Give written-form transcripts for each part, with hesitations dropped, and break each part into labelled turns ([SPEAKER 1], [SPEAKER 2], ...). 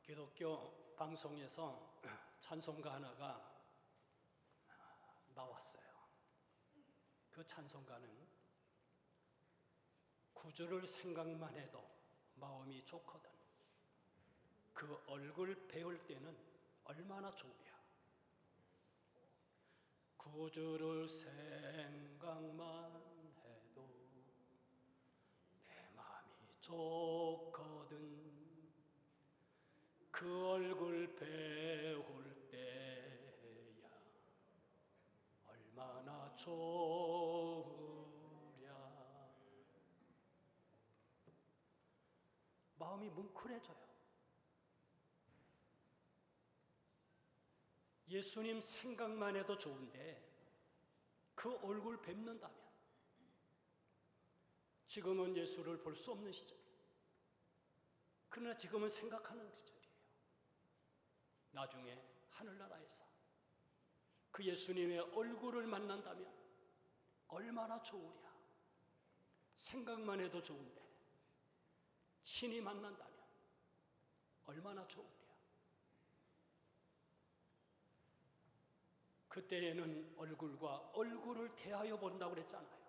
[SPEAKER 1] 기독교 방송에서 찬송가 하나가 나왔어요. 그 찬송가는 구주를 생각만 해도 마음이 좋거든. 그 얼굴 배울 때는 얼마나 좋으랴. 구주를 생각만 해도 내 마음이 좋거든. 그 얼굴 배울 때야 얼마나 좋으랴. 마음이 뭉클해져요. 예수님 생각만 해도 좋은데 그 얼굴 뵙는다면, 지금은 예수를 볼 수 없는 시절, 그러나 지금은 생각하는 시절이에요. 나중에 하늘나라에서 그 예수님의 얼굴을 만난다면 얼마나 좋으랴. 생각만 해도 좋은데 친히 만난다면 얼마나 좋으랴. 그때에는 얼굴과 얼굴을 대하여 본다고 그랬잖아요.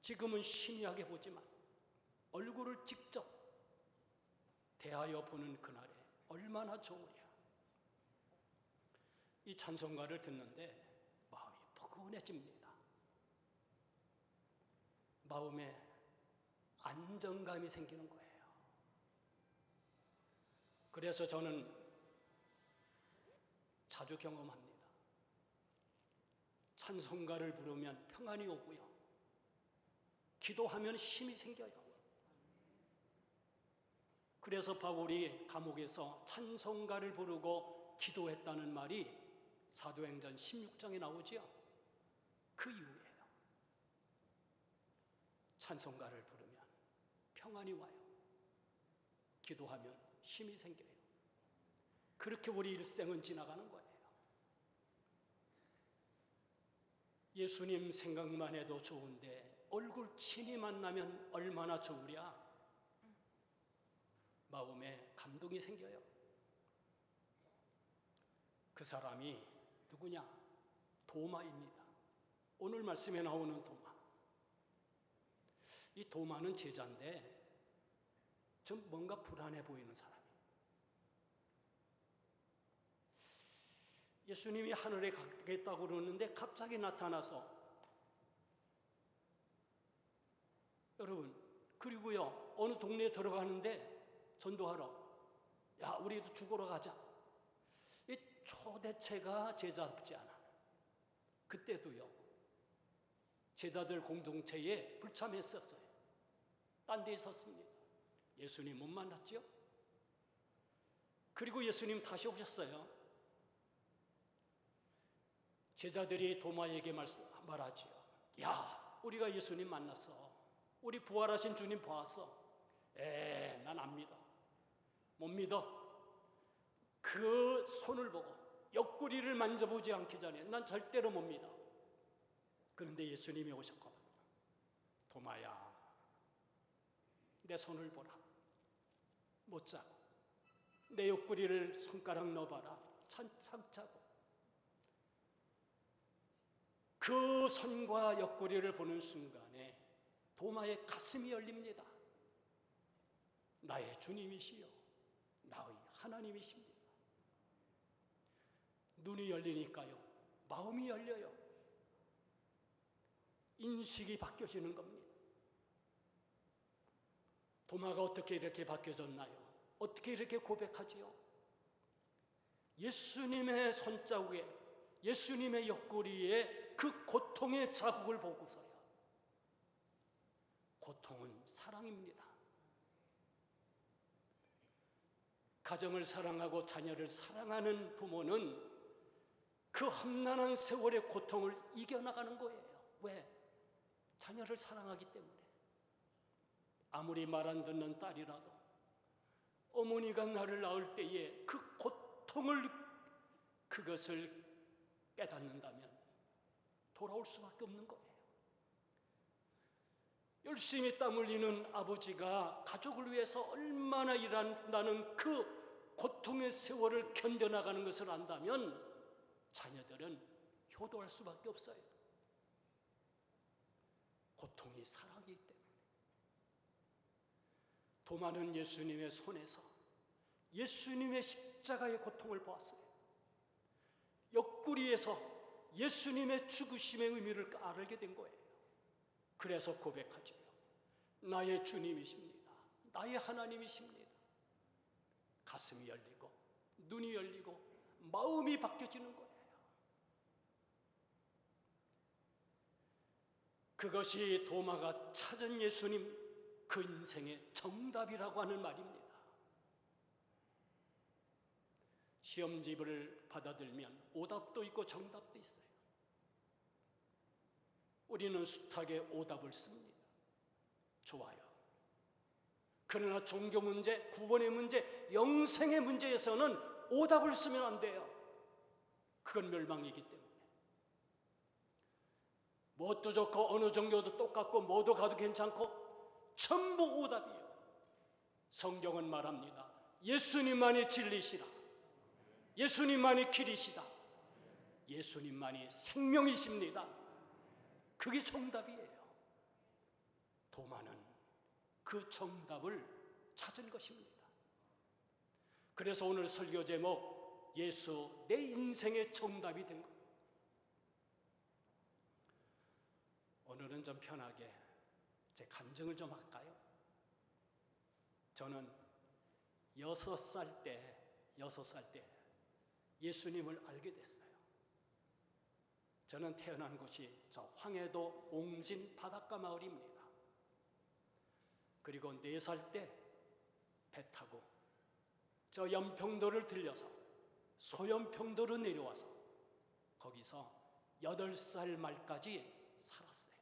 [SPEAKER 1] 지금은 희미하게 보지만 얼굴을 직접 대하여 보는 그날에 얼마나 좋으랴. 이 찬송가를 듣는데 마음이 포근해집니다. 마음에 안정감이 생기는 거예요. 그래서 저는 자주 경험합니다. 찬송가를 부르면 평안이 오고요, 기도하면 힘이 생겨요. 그래서 바울이 감옥에서 찬송가를 부르고 기도했다는 말이 사도행전 16장에 나오지요. 그 이유예요. 찬송가를 부르면 평안이 와요. 기도하면 힘이 생겨요. 그렇게 우리 일생은 지나가는 거예요. 예수님 생각만 해도 좋은데 얼굴 친히 만나면 얼마나 좋으랴. 마음에 감동이 생겨요. 그 사람이 누구냐? 도마입니다. 오늘 말씀에 나오는 도마. 이 도마는 제자인데 좀 뭔가 불안해 보이는 사람이에요. 예수님이 하늘에 가겠다고 그러는데 갑자기 나타나서, 여러분, 그리고요 어느 동네에 들어가는데 전도하러, 야 우리도 죽으러 가자. 이 초대체가 제자답지 않아. 그때도요 제자들 공동체에 불참했었어요. 딴 데 있었습니다. 예수님 못 만났지요. 그리고 예수님 다시 오셨어요. 제자들이 도마에게 말하지요. 야, 우리가 예수님 만났어. 우리 부활하신 주님 봤어. 난 안 믿어. 못 믿어. 그 손을 보고 옆구리를 만져보지 않기 전에 난 절대로 못 믿어. 그런데 예수님이 오셨거든요. 도마야, 내 손을 보라. 못 자고. 내 옆구리를 손가락 넣어봐라. 찬참 자고. 그 손과 옆구리를 보는 순간에 도마의 가슴이 열립니다. 나의 주님이시여, 나의 하나님이십니다. 눈이 열리니까요 마음이 열려요. 인식이 바뀌어지는 겁니다. 도마가 어떻게 이렇게 바뀌어졌나요? 어떻게 이렇게 고백하지요? 예수님의 손자국에, 예수님의 옆구리에 그 고통의 자국을 보고서요. 고통은 사랑입니다. 가정을 사랑하고 자녀를 사랑하는 부모는 그 험난한 세월의 고통을 이겨나가는 거예요. 왜? 자녀를 사랑하기 때문에. 아무리 말 안 듣는 딸이라도 어머니가 나를 낳을 때에 그 고통을, 그것을 깨닫는다면 돌아올 수밖에 없는 거예요. 열심히 땀 흘리는 아버지가 가족을 위해서 얼마나 일한다는 그 고통의 세월을 견뎌나가는 것을 안다면 자녀들은 효도할 수밖에 없어요. 고통이 사랑이기 때문에. 도마는 예수님의 손에서 예수님의 십자가의 고통을 보았어요. 옆구리에서 예수님의 죽으심의 의미를 알게 된 거예요. 그래서 고백하죠. 나의 주님이십니다. 나의 하나님이십니다. 가슴이 열리고 눈이 열리고 마음이 바뀌어지는 거예요. 그것이 도마가 찾은 예수님 그 인생의 정답이라고 하는 말입니다. 시험지를 받아들면 오답도 있고 정답도 있어요. 우리는 숱하게 오답을 씁니다. 좋아요. 그러나 종교 문제, 구원의 문제, 영생의 문제에서는 오답을 쓰면 안 돼요. 그건 멸망이기 때문에. 뭣도 좋고 어느 종교도 똑같고 뭐도 가도 괜찮고 전부 오답이에요. 성경은 말합니다. 예수님만이 진리시라. 예수님만이 길이시다. 예수님만이 생명이십니다. 그게 정답이에요. 도마는 그 정답을 찾은 것입니다. 그래서 오늘 설교 제목 예수 내 인생의 정답이 된 겁니다. 오늘은 좀 편하게 제 간증을 좀 할까요? 저는 6살 때 예수님을 알게 됐어요. 저는 태어난 곳이 저 황해도 옹진 바닷가 마을입니다. 그리고 4살 때 배 타고 저 연평도를 들려서 소연평도로 내려와서 거기서 8살 말까지 살았어요.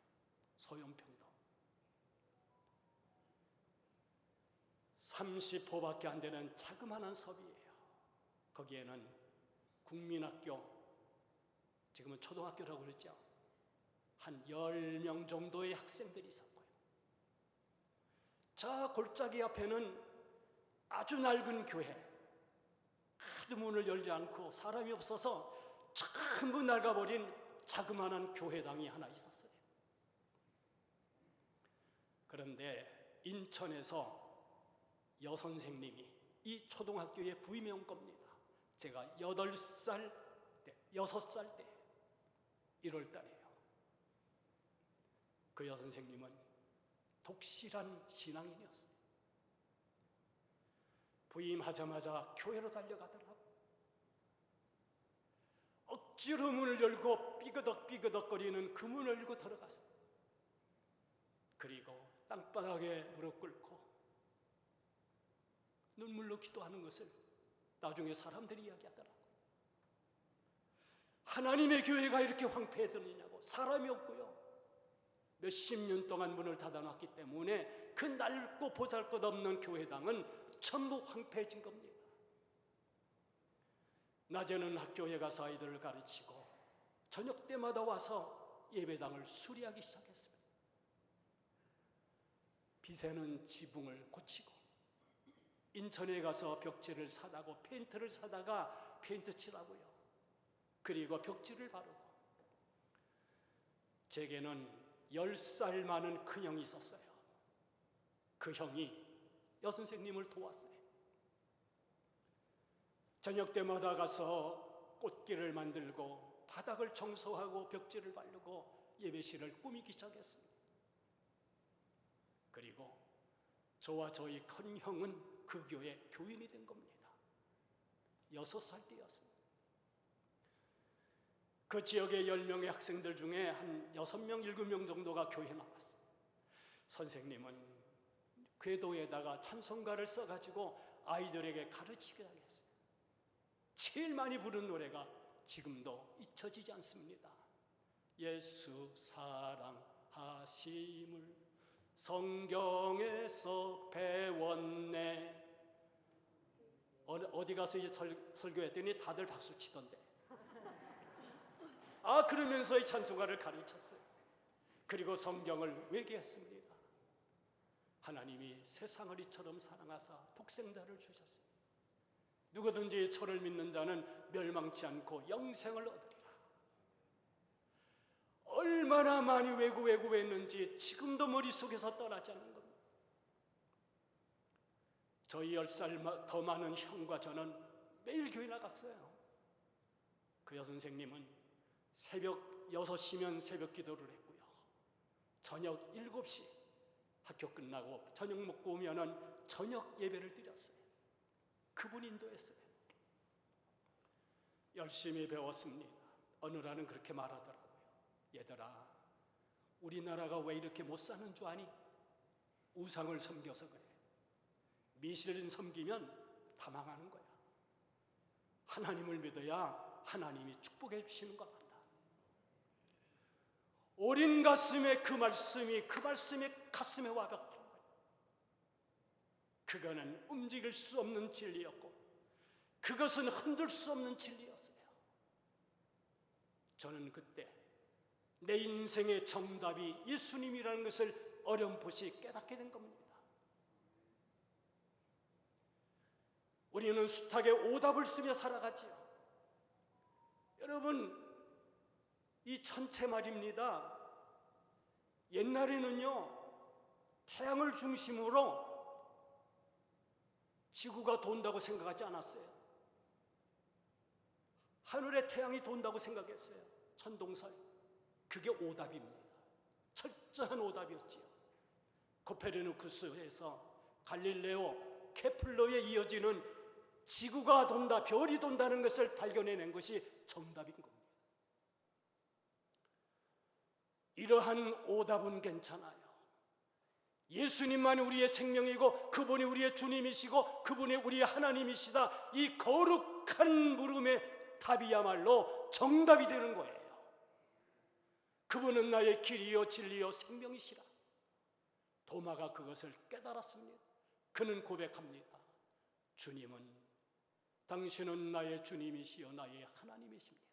[SPEAKER 1] 소연평도. 30호밖에 안 되는 자그마한 섭이에요. 거기에는 국민학교, 지금은 초등학교라고 그랬죠. 한 10명 정도의 학생들이 있었고요. 저 골짜기 앞에는 아주 낡은 교회, 하도 문을 열지 않고 사람이 없어서 전부 낡아버린 자그마한 교회당이 하나 있었어요. 그런데 인천에서 여선생님이 이 초등학교에 부임해 온 겁니다. 제가 6살 때 1월 달이에요. 그 여선생님은 독실한 신앙인이었어요. 부임하자마자 교회로 달려가더라고요. 억지로 문을 열고 삐그덕삐그덕거리는 그 문을 열고 들어갔어요. 그리고 땅바닥에 무릎 꿇고 눈물로 기도하는 것을 나중에 사람들이 이야기하더라고요. 하나님의 교회가 이렇게 황폐해졌느냐고. 사람이 없고요. 몇십 년 동안 문을 닫아놨기 때문에 그 낡고 보잘것없는 교회당은 전부 황폐해진 겁니다. 낮에는 학교에 가서 아이들을 가르치고 저녁 때마다 와서 예배당을 수리하기 시작했습니다. 비새는 지붕을 고치고 인천에 가서 벽지를 사다고 페인트를 사다가 페인트 칠하고요. 그리고 벽지를 바르고. 제게는 10살 많은 큰형이 있었어요. 그 형이 여선생님을 도왔어요. 저녁 때마다 가서 꽃길을 만들고 바닥을 청소하고 벽지를 바르고 예배실을 꾸미기 시작했습니다. 그리고 저와 저희 큰 형은 그 교회 교인이 된 겁니다. 6살 때였습니다. 그 지역의 10명의 학생들 중에 한 6명, 7명 정도가 교회에 나왔어요. 선생님은 궤도에다가 찬송가를 써가지고 아이들에게 가르치게 하겠어요. 제일 많이 부른 노래가 지금도 잊혀지지 않습니다. 예수 사랑하심을 성경에서 배웠네. 어디 가서 이제 설교했더니 다들 박수 치던데. 그러면서 이 찬송가를 가르쳤어요. 그리고 성경을 외계했습니다. 하나님이 세상을 이처럼 사랑하사 독생자를 주셨어요. 누구든지 저를 믿는 자는 멸망치 않고 영생을 얻으리라. 얼마나 많이 외고했는지 지금도 머릿속에서 떠나지 않는 겁니다. 저희 10살 더 많은 형과 저는 매일 교회 나갔어요. 그 여선생님은 새벽 6시면 새벽 기도를 했고요. 저녁 7시 학교 끝나고 저녁 먹고 오면은 저녁 예배를 드렸어요. 그분 인도했어요. 열심히 배웠습니다. 어느 날은 그렇게 말하더라고요. 얘들아, 우리나라가 왜 이렇게 못 사는 줄 아니? 우상을 섬겨서 그래. 미신을 섬기면 다 망하는 거야. 하나님을 믿어야 하나님이 축복해 주시는 것 같다. 어린 가슴에 그 말씀이 가슴에 와닿는 거예요. 그거는 움직일 수 없는 진리였고 그것은 흔들 수 없는 진리였어요. 저는 그때 내 인생의 정답이 예수님이라는 것을 어렴풋이 깨닫게 된 겁니다. 우리는 숱하게 오답을 쓰며 살아가지요. 여러분, 이 천체 말입니다. 옛날에는요, 태양을 중심으로 지구가 돈다고 생각하지 않았어요. 하늘에 태양이 돈다고 생각했어요. 천동설. 그게 오답입니다. 철저한 오답이었지요. 코페르니쿠스에서 갈릴레오, 케플러에 이어지는 지구가 돈다, 별이 돈다는 것을 발견해낸 것이 정답인 겁니다. 이러한 오답은 괜찮아요. 예수님만이 우리의 생명이고 그분이 우리의 주님이시고 그분이 우리의 하나님이시다. 이 거룩한 물음의 답이야말로 정답이 되는 거예요. 그분은 나의 길이요 진리요 생명이시라. 도마가 그것을 깨달았습니다. 그는 고백합니다. 주님은, 당신은 나의 주님이시여 나의 하나님이십니다.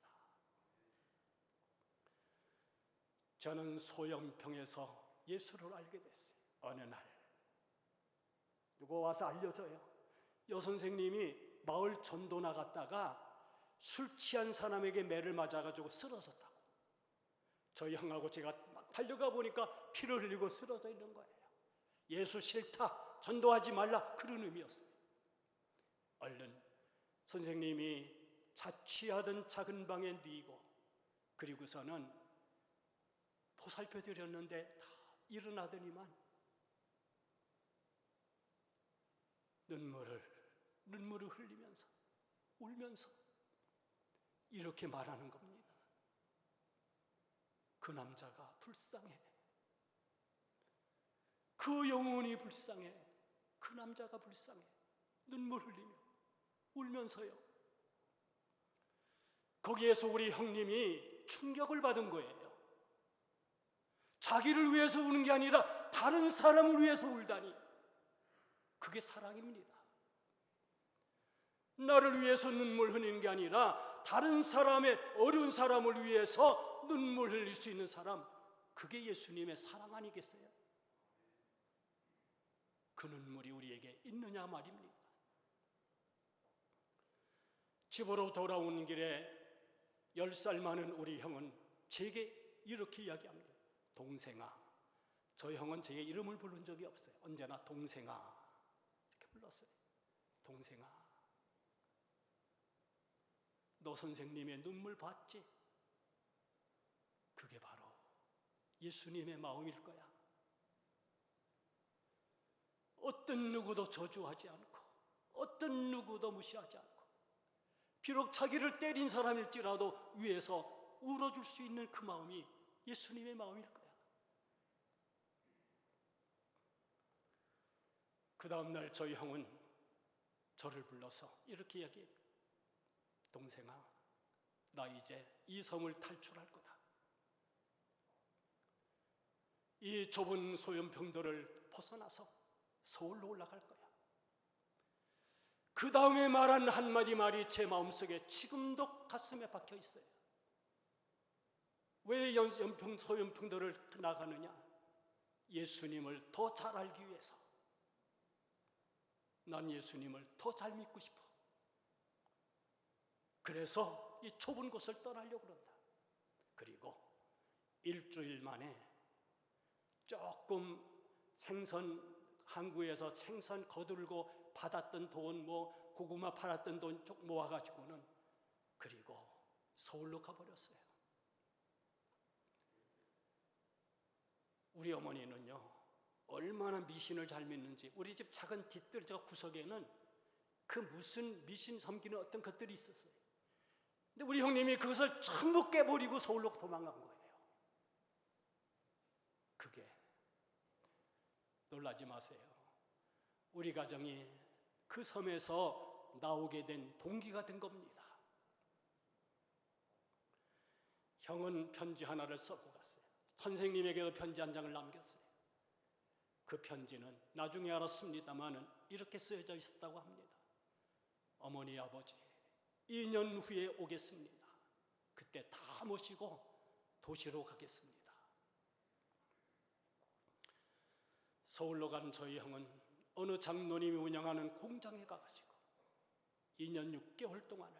[SPEAKER 1] 저는 소영평에서 예수를 알게 됐어요. 어느 날 누가 와서 알려줘요. 여선생님이 마을 전도 나갔다가 술 취한 사람에게 매를 맞아가지고 쓰러졌다고. 저희 형하고 제가 막 달려가 보니까 피를 흘리고 쓰러져 있는 거예요. 예수 싫다, 전도하지 말라, 그런 의미였어요. 얼른 선생님이 자취하던 작은 방에 뉘고 그리고서는 보살펴 드렸는데 다 일어나더니만 눈물을 흘리면서 울면서 이렇게 말하는 겁니다. 그 남자가 불쌍해. 그 영혼이 불쌍해. 그 남자가 불쌍해. 눈물 흘리며 울면서요. 거기에서 우리 형님이 충격을 받은 거예요. 자기를 위해서 우는 게 아니라 다른 사람을 위해서 울다니. 그게 사랑입니다. 나를 위해서 눈물 흘리는 게 아니라 다른 사람의 어려운 사람을 위해서 눈물 흘릴 수 있는 사람, 그게 예수님의 사랑 아니겠어요? 그 눈물이 우리에게 있느냐 말입니다. 집으로 돌아오는 길에 10살 많은 우리 형은 제게 이렇게 이야기합니다. 동생아. 저 형은 제 이름을 부른 적이 없어요. 언제나 동생아 이렇게 불렀어요. 동생아, 너 선생님의 눈물 봤지? 그게 바로 예수님의 마음일 거야. 어떤 누구도 저주하지 않고 어떤 누구도 무시하지 않고 비록 자기를 때린 사람일지라도 위에서 울어줄 수 있는 그 마음이 예수님의 마음일 거야. 그 다음 날 저희 형은 저를 불러서 이렇게 이야기해요. 동생아, 나 이제 이 섬을 탈출할 거다. 이 좁은 소연평도를 벗어나서 서울로 올라갈 거야. 그 다음에 말한 한마디 말이 제 마음속에 지금도 가슴에 박혀 있어요. 왜 소연평도를 나가느냐? 예수님을 더 잘 알기 위해서. 난 예수님을 더 잘 믿고 싶어. 그래서 이 좁은 곳을 떠나려고 그런다. 그리고 일주일 만에 조금 항구에서 생선 거들고 받았던 돈, 고구마 팔았던 돈 쭉 모아가지고는 그리고 서울로 가버렸어요. 우리 어머니는요, 얼마나 미신을 잘 믿는지. 우리 집 작은 뒤뜰 저 구석에는 그 무슨 미신 섬기는 어떤 것들이 있었어요. 근데 우리 형님이 그것을 전부 깨버리고 서울로 도망간 거예요. 그게, 놀라지 마세요, 우리 가정이 그 섬에서 나오게 된 동기가 된 겁니다. 형은 편지 하나를 써고 갔어요. 선생님에게도 편지 한 장을 남겼어요. 그 편지는 나중에 알았습니다마는 이렇게 쓰여져 있었다고 합니다. 어머니, 아버지, 2년 후에 오겠습니다. 그때 다 모시고 도시로 가겠습니다. 서울로 간 저희 형은 어느 장로님이 운영하는 공장에 가가지고 2년 6개월 동안을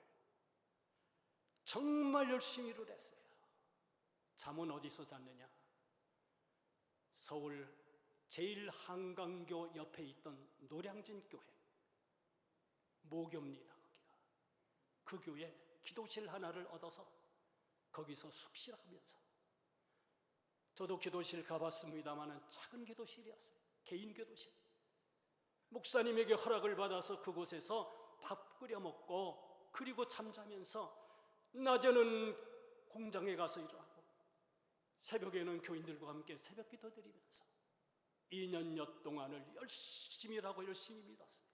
[SPEAKER 1] 정말 열심히 일을 했어요. 잠은 어디서 잤느냐? 서울 제1한강교 옆에 있던 노량진 교회, 모교입니다. 거기가. 그 교회 기도실 하나를 얻어서 거기서 숙실하면서, 저도 기도실 가봤습니다마는 작은 기도실이었어요. 개인 기도실. 목사님에게 허락을 받아서 그곳에서 밥 끓여 먹고, 그리고 잠자면서 낮에는 공장에 가서 일을 하고 새벽에는 교인들과 함께 새벽 기도 드리면서 2년여 동안을 열심히 일하고 열심히 믿었어요.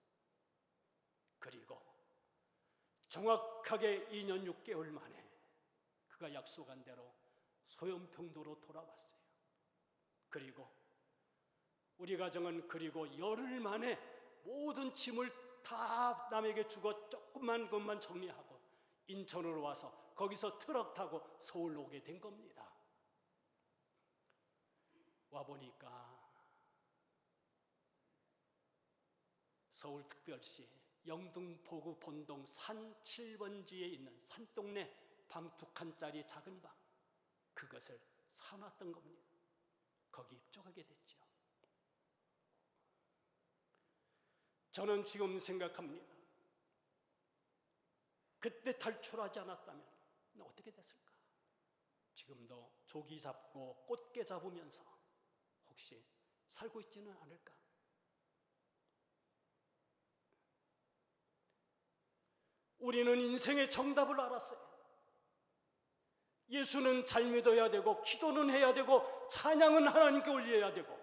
[SPEAKER 1] 그리고 정확하게 2년 6개월 만에 그가 약속한 대로 소연평도로 돌아왔어요. 그리고 우리 가정은 그리고 열흘 만에 모든 짐을 다 남에게 주고 조금만 것만 정리하고 인천으로 와서 거기서 트럭 타고 서울로 오게 된 겁니다. 와보니까 서울특별시 영등포구 본동 산 7번지에 있는 산동네 방 2칸짜리 작은 방, 그것을 사놨던 겁니다. 거기 입주하게 됐죠. 저는 지금 생각합니다. 그때 탈출하지 않았다면 어떻게 됐을까? 지금도 조기 잡고 꽃게 잡으면서 혹시 살고 있지는 않을까? 우리는 인생의 정답을 알았어요. 예수는 잘 믿어야 되고, 기도는 해야 되고, 찬양은 하나님께 올려야 되고,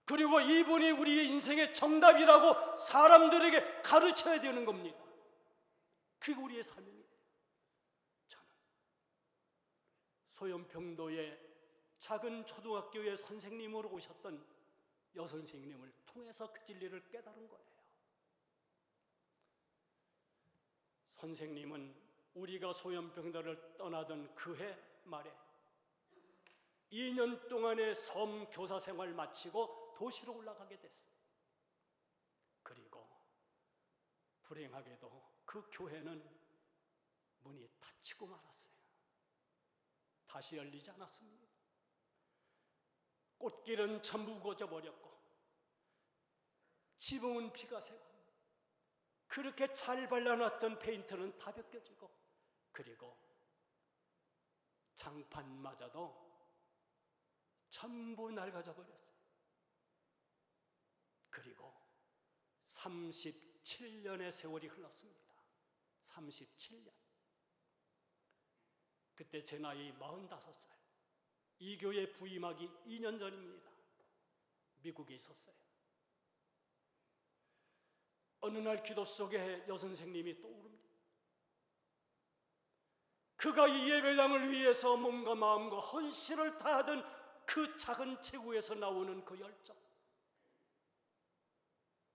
[SPEAKER 1] 그리고 이분이 우리의 인생의 정답이라고 사람들에게 가르쳐야 되는 겁니다. 그게 우리의 사명이에요. 저는 소연평도의 작은 초등학교의 선생님으로 오셨던 여선생님을 통해서 그 진리를 깨달은 거예요. 선생님은 우리가 소연평도를 떠나던 그해 말에 2년 동안의 섬 교사 생활을 마치고 도시로 올라가게 됐어요. 그리고 불행하게도 그 교회는 문이 닫히고 말았어요. 다시 열리지 않았습니다. 꽃길은 전부 고져버렸고, 지붕은 비가 새고, 그렇게 잘 발라놨던 페인트는 다 벗겨지고, 그리고 장판마저도 전부 낡아져 버렸어요. 그리고 37년의 세월이 흘렀습니다. 37년. 그때 제 나이 45살. 이 교회 부임하기 2년 전입니다. 미국에 있었어요. 어느 날 기도 속에 여선생님이 떠오릅니다. 그가 이 예배당을 위해서 몸과 마음과 헌신을 다하던 그 작은 체구에서 나오는 그 열정,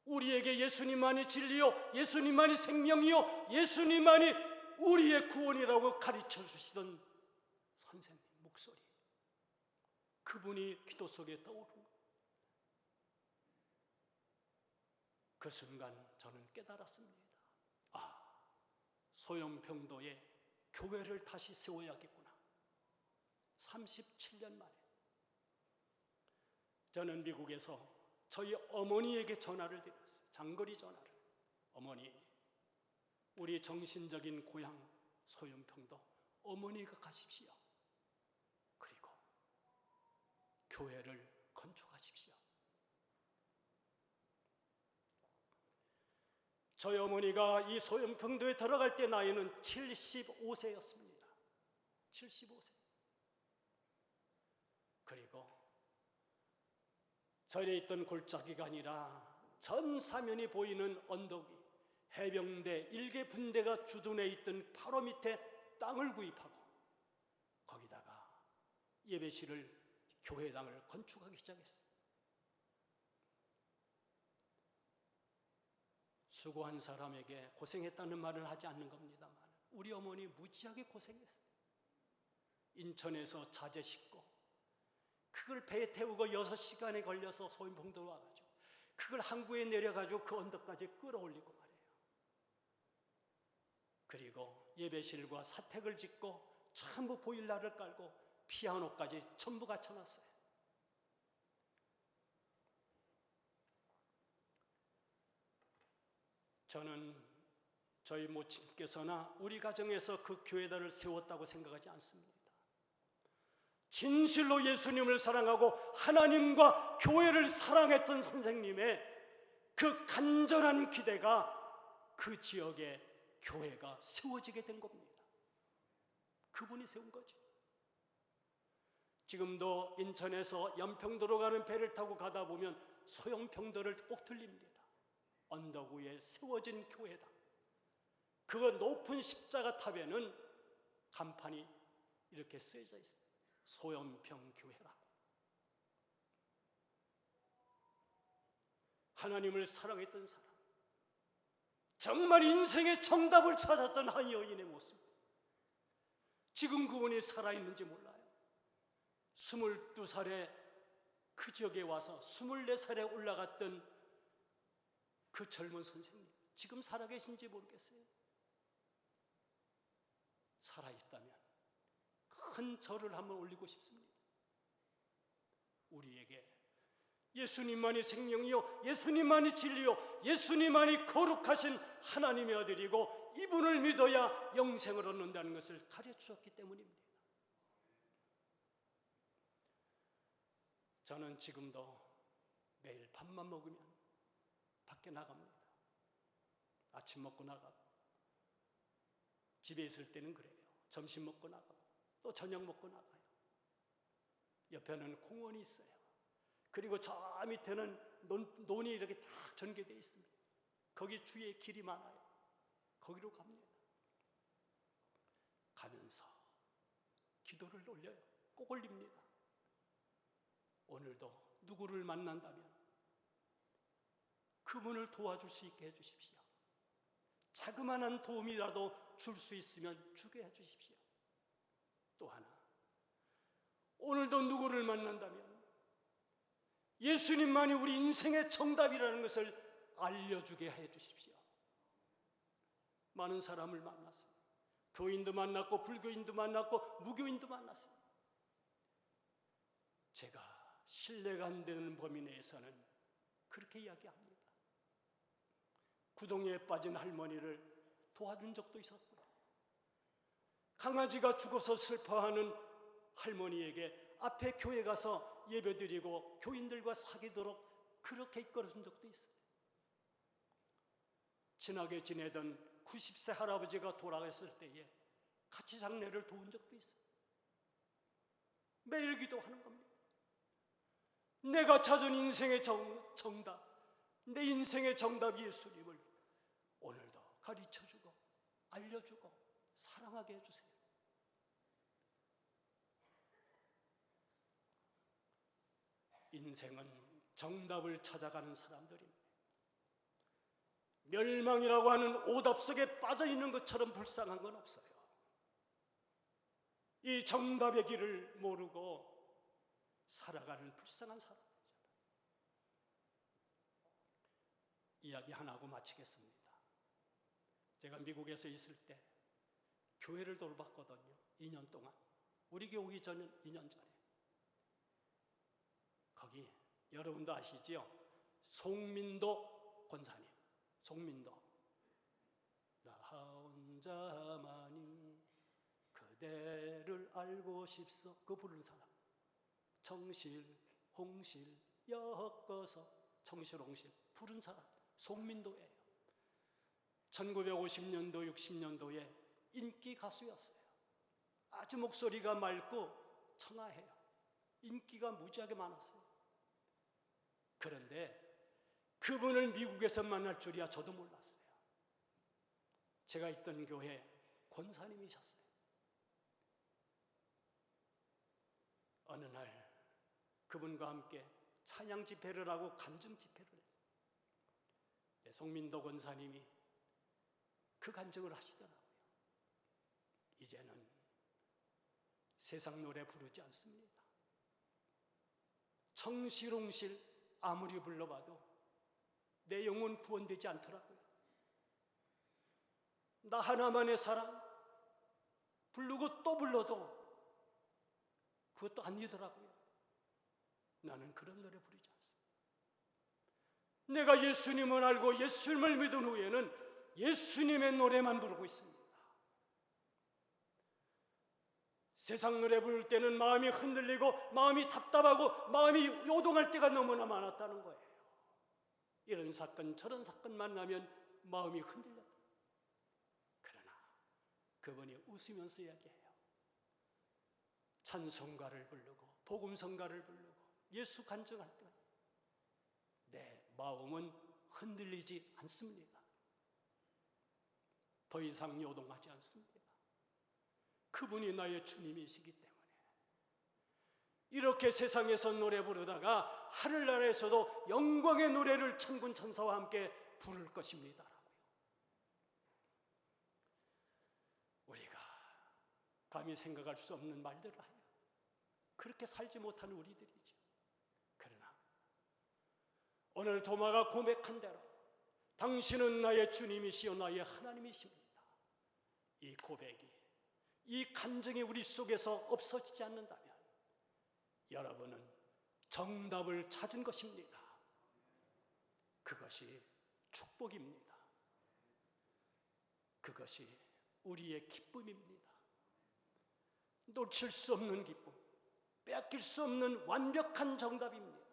[SPEAKER 1] 우리에게 예수님만이 진리요, 예수님만이 생명이요, 예수님만이 우리의 구원이라고 가르쳐 주시던 선생님 목소리, 그분이 기도 속에 떠오르는 것. 그 순간 저는 깨달았습니다. 소염평도에 교회를 다시 세워야겠구나. 37년 만에 저는 미국에서 저희 어머니에게 전화를 드렸어요. 장거리 전화를. 어머니, 우리 정신적인 고향 소염평도 어머니가 가십시오. 그리고 교회를 건축하십시오. 저희 어머니가 이 소염평도에 들어갈 때 나이는 75세였습니다. 75세. 그리고 절에 있던 골짜기가 아니라 전 사면이 보이는 언덕 위 해병대 1개 분대가 주둔해 있던 바로 밑에 땅을 구입하고 거기다가 예배실을, 교회당을 건축하기 시작했어요. 수고한 사람에게 고생했다는 말을 하지 않는 겁니다만 우리 어머니 무지하게 고생했어요. 인천에서 자재 싣고 그걸 배에 태우고 6시간에 걸려서 소염평도로 와가지고 그걸 항구에 내려가지고 그 언덕까지 끌어올리고 말이에요. 그리고 예배실과 사택을 짓고 전부 보일러를 깔고 피아노까지 전부 갖춰놨어요. 저는 저희 모친께서나 우리 가정에서 그 교회단을 세웠다고 생각하지 않습니다. 진실로 예수님을 사랑하고 하나님과 교회를 사랑했던 선생님의 그 간절한 기대가 그 지역에 교회가 세워지게 된 겁니다. 그분이 세운 거지. 지금도 인천에서 연평도로 가는 배를 타고 가다 보면 소염평도를 꼭 들립니다. 언덕 위에 세워진 교회다. 그 높은 십자가 탑에는 간판이 이렇게 쓰여져 있어요. 소염평 교회라고. 하나님을 사랑했던 사람, 정말 인생의 정답을 찾았던 한 여인의 모습. 지금 그분이 살아있는지 몰라요. 22살에 그 지역에 와서 24살에 올라갔던 그 젊은 선생님, 지금 살아계신지 모르겠어요. 살아있다면 큰 절을 한번 올리고 싶습니다. 우리에게 예수님만이 생명이요, 예수님만이 진리요, 예수님만이 거룩하신 하나님의 아들이고 이분을 믿어야 영생을 얻는다는 것을 가르쳐주셨기 때문입니다. 저는 지금도 매일 밥만 먹으면 밖에 나갑니다. 아침 먹고 나가고, 집에 있을 때는 그래요. 점심 먹고 나가고, 또 저녁 먹고 나가요. 옆에는 공원이 있어요. 그리고 저 밑에는 논이 이렇게 쫙 전개되어 있습니다. 거기 주위에 길이 많아요. 거기로 갑니다. 가면서 기도를 올려요. 꼭 올립니다. 오늘도 누구를 만난다면 그분을 도와줄 수 있게 해주십시오. 자그마한 도움이라도 줄 수 있으면 주게 해주십시오. 또 하나, 오늘도 누구를 만난다면 예수님만이 우리 인생의 정답이라는 것을 알려주게 해주십시오. 많은 사람을 만났어요. 교인도 만났고 불교인도 만났고 무교인도 만났어요. 제가 신뢰가 안 되는 범위 내에서는 그렇게 이야기합니다. 구덩이에 빠진 할머니를 도와준 적도 있었고요. 강아지가 죽어서 슬퍼하는 할머니에게 앞에 교회 가서 예배드리고 교인들과 사귀도록 그렇게 이끌어준 적도 있어요. 친하게 지내던 90세 할아버지가 돌아갔을 때에 같이 장례를 도운 적도 있어요. 매일 기도하는 겁니다. 내가 찾은 인생의 정답, 내 인생의 정답 예수님을 오늘도 가르쳐주고 알려주고 사랑하게 해주세요. 인생은 정답을 찾아가는 사람들입니다. 멸망이라고 하는 오답 속에 빠져있는 것처럼 불쌍한 건 없어요. 이 정답의 길을 모르고 살아가는 불쌍한 사람이잖아요. 이야기 하나 하고 마치겠습니다. 제가 미국에서 있을 때 교회를 돌봤거든요. 2년 동안. 우리 교회 오기 전에 2년 전에. 거기 여러분도 아시죠? 송민도 권사님. 송민도. 나 혼자만이 그대를 알고 싶소. 그 부르는 사람. 청실, 홍실, 엮어서 청실, 홍실 부른 사람. 송민도예요. 1950년도, 60년도에 인기 가수였어요. 아주 목소리가 맑고 청아해요. 인기가 무지하게 많았어요. 그런데 그분을 미국에서 만날 줄이야 저도 몰랐어요. 제가 있던 교회 권사님이셨어요. 어느 날 그분과 함께 찬양 집회를 하고 간증 집회를 했어요. 송민도 권사님이 그 간증을 하시더라고요. 이제는 세상 노래 부르지 않습니다. 청실홍실 아무리 불러봐도 내 영혼 구원되지 않더라고요. 나 하나만의 사랑 부르고 또 불러도 그것도 아니더라고요. 나는 그런 노래 부르지 않습니다. 내가 예수님을 알고 예수님을 믿은 후에는 예수님의 노래만 부르고 있습니다. 세상 노래 부를 때는 마음이 흔들리고 마음이 답답하고 마음이 요동할 때가 너무나 많았다는 거예요. 이런 사건 저런 사건 만나면 마음이 흔들렸다. 그러나 그분이 웃으면서 이야기해요. 찬송가를 부르고 복음성가를 부르고 예수 간증할 때 내 마음은 흔들리지 않습니다. 더 이상 요동하지 않습니다. 그분이 나의 주님이시기 때문에 이렇게 세상에서 노래 부르다가 하늘나라에서도 영광의 노래를 천군 천사와 함께 부를 것입니다라고요. 우리가 감히 생각할 수 없는 말들을 하여 그렇게 살지 못하는 우리들이죠. 그러나 오늘 도마가 고백한 대로 당신은 나의 주님이시여 나의 하나님이십니다. 이 고백이 이 간증이 우리 속에서 없어지지 않는다면 여러분은 정답을 찾은 것입니다. 그것이 축복입니다. 그것이 우리의 기쁨입니다. 놓칠 수 없는 기쁨, 빼앗길 수 없는 완벽한 정답입니다.